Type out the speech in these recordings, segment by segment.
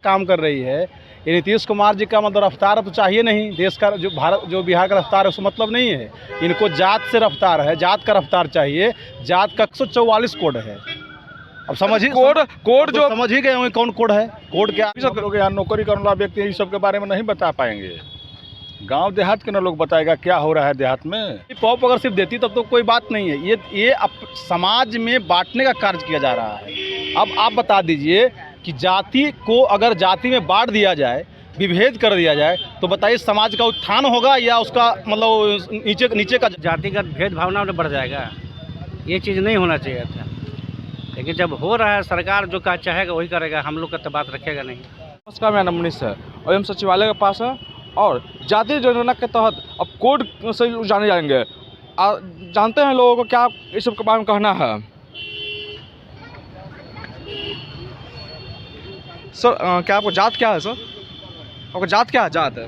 काम कर रही है। ये नीतीश कुमार जी का मतलब रफ्तार तो चाहिए नहीं, देश का जो बिहार का रफ्तार है उसका मतलब नहीं है। इनको जात से रफ्तार है, जात का रफ्तार चाहिए। जात का 144 कोड है। अब समझ ही कोड जो समझ ही गए होंगे कौन कोड है, कोड क्या। सब लोग यहाँ नौकरी करने वाला व्यक्ति इस सब के बारे में नहीं बता पाएंगे। गांव देहात के ना लोग बताएगा क्या हो रहा है देहात में। पॉप अगर सिर्फ देती तब तो कोई बात नहीं है। ये समाज में बांटने का कार्य किया जा रहा है। अब आप बता दीजिए कि जाति को अगर जाति में बांट दिया जाए, विभेद कर दिया जाए, तो बताइए समाज का उत्थान होगा या उसका मतलब नीचे का जातिगत भेदभावना बढ़ जाएगा। ये चीज़ नहीं होना चाहिए था, लेकिन जब हो रहा है सरकार जो का चाहेगा वही करेगा, हम लोग का तो बात रखेगा नहीं। नमस्कार, मेरा नाम मनीष है और हम सचिवालय के पास है और जातीय जनगणना के तहत अब कोड से जाने जाएंगे। जानते हैं लोगों को क्या इस सब के बारे में कहना है। सर क्या आपको जात क्या है? सर आपको जात क्या है? जात है,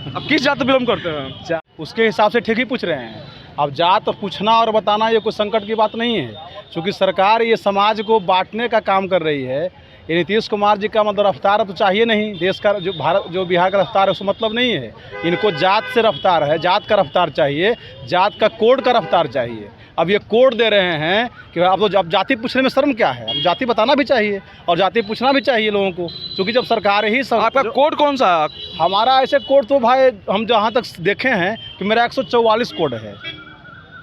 अब किस जात से बिलोंग करते हैं? उसके हिसाब से ठीक ही पूछ रहे हैं। अब जात पूछना और बताना ये कोई संकट की बात नहीं है, क्योंकि सरकार ये समाज को बांटने का काम कर रही है। ये नीतीश कुमार जी का मतलब रफ्तार तो चाहिए नहीं, देश का जो बिहार का रफ्तार है उसका मतलब नहीं है। इनको जात से रफ्तार है, जात का रफ्तार चाहिए, जात का कोड का रफ्तार चाहिए। अब ये कोड दे रहे हैं कि अब जाति पूछने में शर्म क्या है? अब जाति बताना भी चाहिए और जाति पूछना भी चाहिए लोगों को, क्योंकि जब सरकार ही आपका कोड कौन सा है? हमारा ऐसे कोड तो भाई हम जहाँ तक देखे हैं कि मेरा 144 कोड है।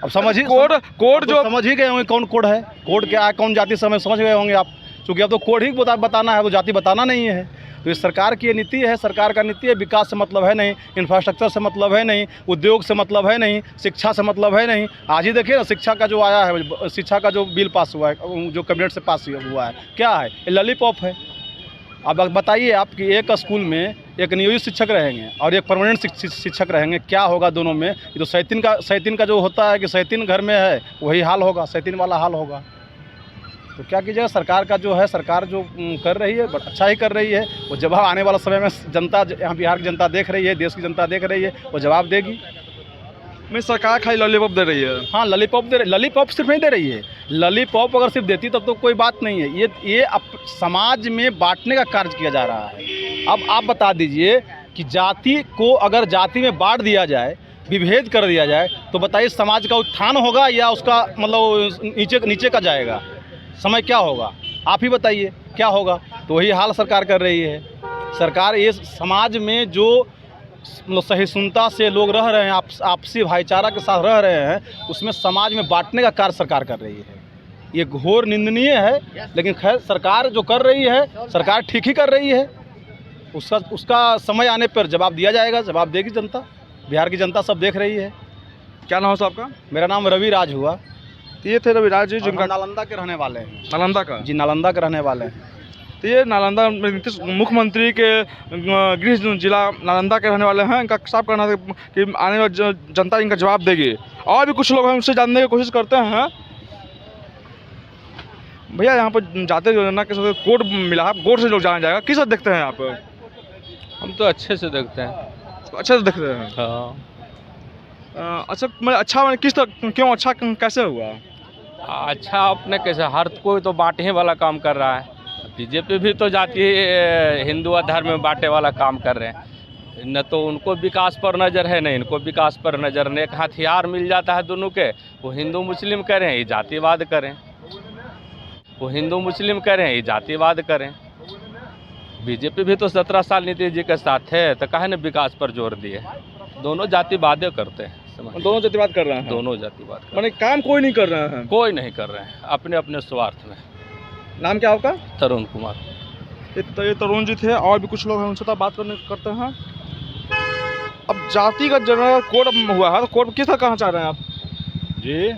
अब समझ ही कोड जो समझ ही गए होंगे कौन कोड है, कोड क्या है, कौन जाति समझ गए होंगे आप, क्योंकि अब तो कोड ही बताना है, तो जाति बताना नहीं है। तो ये सरकार की नीति है, सरकार का नीति है। विकास से मतलब है नहीं, इंफ्रास्ट्रक्चर से मतलब है नहीं, उद्योग से मतलब है नहीं, शिक्षा से मतलब है नहीं। आज ही देखिए ना, शिक्षा का जो आया है, शिक्षा का जो बिल पास हुआ है, जो कैबिनेट से पास हुआ है, क्या है? ये लॉलीपॉप है। अब बताइए आप कि एक स्कूल में एक नियोजित शिक्षक रहेंगे और एक परमानेंट शिक्षक रहेंगे, क्या होगा दोनों में? ये तो सैतीन का जो होता है कि सैतीन घर में है वही हाल होगा, सैतीन वाला हाल होगा। तो क्या कीजिएगा, सरकार का जो है, सरकार जो कर रही है अच्छा ही कर रही है। वो जवाब आने वाला समय में जनता, यहाँ बिहार की जनता देख रही है, देश की जनता देख रही है, वो जवाब देगी। में सरकार खाली लॉलीपॉप दे रही है। हाँ, लॉलीपॉप दे रही। लॉलीपॉप सिर्फ नहीं दे रही है, लॉलीपॉप अगर सिर्फ देती तब तो कोई बात नहीं है। ये समाज में बांटने का कार्य किया जा रहा है। अब आप बता दीजिए कि जाति को अगर जाति में बांट दिया जाए, विभेद कर दिया जाए, तो बताइए समाज का उत्थान होगा या उसका मतलब नीचे का जाएगा? समय क्या होगा आप ही बताइए, क्या होगा? तो वही हाल सरकार कर रही है। सरकार ये समाज में जो सहिष्णुता से लोग रह रहे हैं, आपसी भाईचारा के साथ रह रहे हैं, उसमें समाज में बांटने का कार्य सरकार कर रही है। ये घोर निंदनीय है, लेकिन खैर सरकार जो कर रही है, सरकार ठीक ही कर रही है। उसका समय आने पर जवाब दिया जाएगा, जवाब देगी जनता, बिहार की जनता सब देख रही है। क्या नाम है आपका? मेरा नाम रवि राज हुआ। ये थे रवि राज जी, जिनका नालंदा के रहने वाले हैं। नालंदा का? जी, नालंदा के रहने वाले हैं। तो ये नालंदा नीतीश मुख्यमंत्री के गृह जिला नालंदा के रहने वाले हैं। इनका साफ कहना है कि आने वाली जनता इनका जवाब देगी। और भी कुछ लोग हैं, उनसे जानने की कोशिश करते हैं। भैया, यहाँ पर जातीय जनगणना के साथ कोड मिला है, कोड से लोग जाना जाएगा, किस तरह देखते हैं आप? हम तो अच्छे से देखते हैं। अच्छे से देखते हैं? हाँ। अच्छा, मैं अच्छा मैंने किस तरह, क्यों अच्छा, कैसे हुआ अच्छा? अपने कैसे, हर कोई तो बांटने वाला काम कर रहा है। बीजेपी भी तो जाति हिंदू धर्म में बांटे वाला काम कर रहे हैं। न तो उनको विकास पर नज़र है, न इनको विकास पर नज़र। न एक हथियार मिल जाता है दोनों के, वो हिंदू मुस्लिम करें, ये जातिवाद करें, वो हिंदू मुस्लिम करें, ये जातिवाद करें। बीजेपी भी तो 17 साल नीतीश जी के साथ है, तो काहे न विकास पर जोर दिए? दोनों जातिवाद करते हैं, दोनों जातिवाद कर रहे हैं। दोनों जातिवाद माने काम कोई नहीं कर रहे हैं? कोई नहीं कर रहे हैं, अपने अपने स्वार्थ में। नाम क्या आपका? तरुण कुमार। ये तरुण जी थे। और भी कुछ लोग हैं, उनसे तो बात करते हैं। अब जाति का जनगणना कोड हुआ है, तो कोड किस तरह कहना चाह रहे हैं आप जी?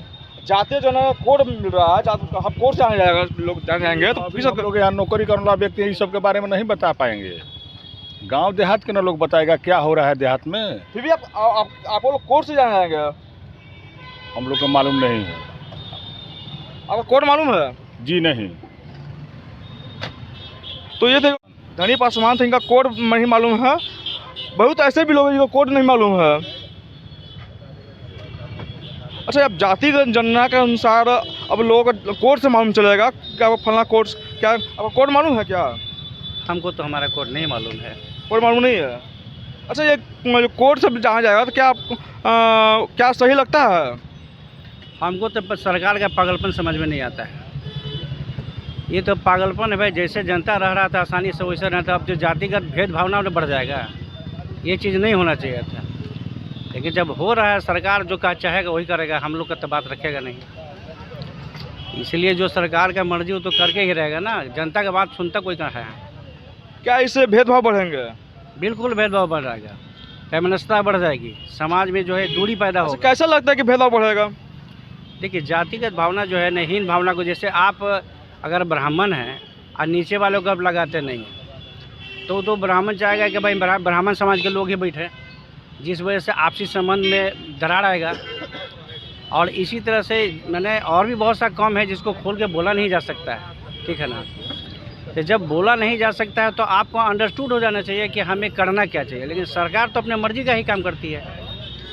जातीय जनगणना कोड मिल रहा है, हम कोड से आने जाएगा, लोग जाने जाएंगे, तो फिर सब लोग यहाँ नौकरी करने वाला व्यक्ति इस सब के बारे में नहीं बता पाएंगे। गांव देहात के ना लोग बताएगा क्या हो रहा है देहात में। फिर भी आप लोग कोर्ट से जाने जाएंगे? हम लोग को मालूम नहीं है। आपको कोड मालूम है? जी नहीं। तो ये थे धनी पासवान थे, इनका कोड नहीं मालूम है। बहुत ऐसे भी लोग हैं जिनको कोड नहीं मालूम है। अच्छा, अब जाति जनगणना के अनुसार अब लोगों को कोड से मालूम चलेगा क्या फलना कोड, क्या आपको कोड मालूम है क्या? हमको तो हमारा कोड नहीं मालूम है। कोड मालूम नहीं है। अच्छा, ये जो कोर्ट से जहाँ जाएगा तो क्या सही लगता है? हमको तो सरकार का पागलपन समझ में नहीं आता है। ये तो पागलपन है भाई, जैसे जनता रह रहा था आसानी से वैसे रहता, अब जो जातिगत भेदभावना में बढ़ जाएगा, ये चीज़ नहीं होना चाहिए था। लेकिन जब हो रहा है, सरकार जो का चाहेगा वही करेगा, हम लोग का तो बात रखेगा नहीं। इसलिए जो सरकार का मर्जी वो तो करके ही रहेगा ना, जनता का बात सुनता कोई कहाँ है। क्या इससे भेदभाव बढ़ेंगे? बिल्कुल भेदभाव बढ़ जाएगा, फेमिनिस्टता बढ़ जाएगी, समाज में जो है दूरी पैदा अच्छा, होगा। कैसा लगता है कि भेदभाव बढ़ेगा? देखिए, जातिगत भावना जो है न, हीन भावना को, जैसे आप अगर ब्राह्मण हैं और नीचे वालों को आप लगाते नहीं हैं, तो ब्राह्मण चाहेगा कि भाई ब्राह्मण समाज के लोग ही बैठे, जिस वजह से आपसी संबंध में दरार आएगा। और इसी तरह से मैंने और भी बहुत सा काम है जिसको खोल के बोला नहीं जा सकता है, ठीक है ना। तो जब बोला नहीं जा सकता है तो आपको अंडरस्टूड हो जाना चाहिए कि हमें करना क्या चाहिए। लेकिन सरकार तो अपने मर्जी का ही काम करती है,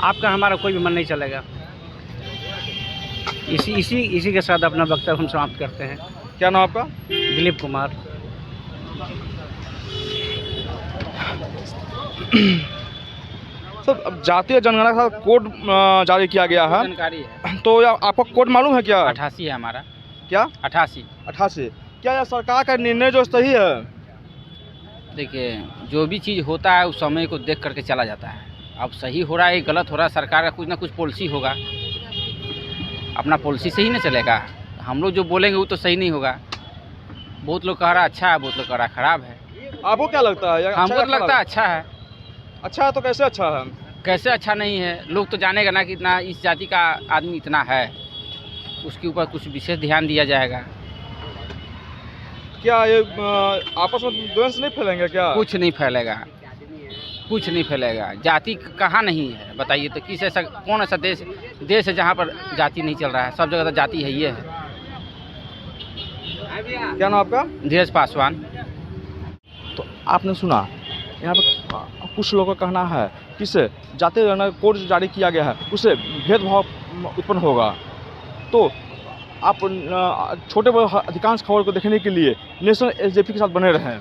आपका हमारा कोई भी मन नहीं चलेगा। इसी के साथ अपना वक्तव्य हम समाप्त करते हैं। क्या नाम आपका? दिलीप कुमार। सर, अब जातीय जनगणना का कोड जारी किया गया है, जानकारी है। तो आपको कोड मालूम है क्या? 88 है हमारा। क्या? 88। 88। क्या यह सरकार का निर्णय जो सही है? देखिए, जो भी चीज़ होता है उस समय को देख करके चला जाता है। अब सही हो रहा है गलत हो रहा है, सरकार का कुछ ना कुछ पॉलिसी होगा, अपना पॉलिसी से ही ना चलेगा। हम लोग जो बोलेंगे वो तो सही नहीं होगा। बहुत लोग कह रहा अच्छा है, बहुत लोग कह रहा खराब है। आपको क्या लगता है? हमको तो लगता है अच्छा है। अच्छा है तो कैसे अच्छा है? कैसे अच्छा नहीं है? लोग तो जानेगा ना कि इतना इस जाति का आदमी इतना है, उसके ऊपर कुछ विशेष ध्यान दिया जाएगा। क्या ये आपस में द्वंद्व नहीं फैलेंगे क्या? कुछ नहीं फैलेगा, कुछ नहीं फैलेगा। जाति कहाँ नहीं है बताइए तो? किस ऐसा कौन ऐसा देश है जहाँ पर जाति नहीं चल रहा है? सब जगह तो जाति है, ये है। क्या नाम आपका? धीरज पासवान। तो आपने सुना, यहाँ पर कुछ लोगों का कहना है कि इससे जातीय जनगणना कोड जारी किया गया है उससे भेदभाव उत्पन्न होगा। तो आप छोटे बड़े अधिकांश खबर को देखने के लिए नेशनल एसजेपी के साथ बने रहें।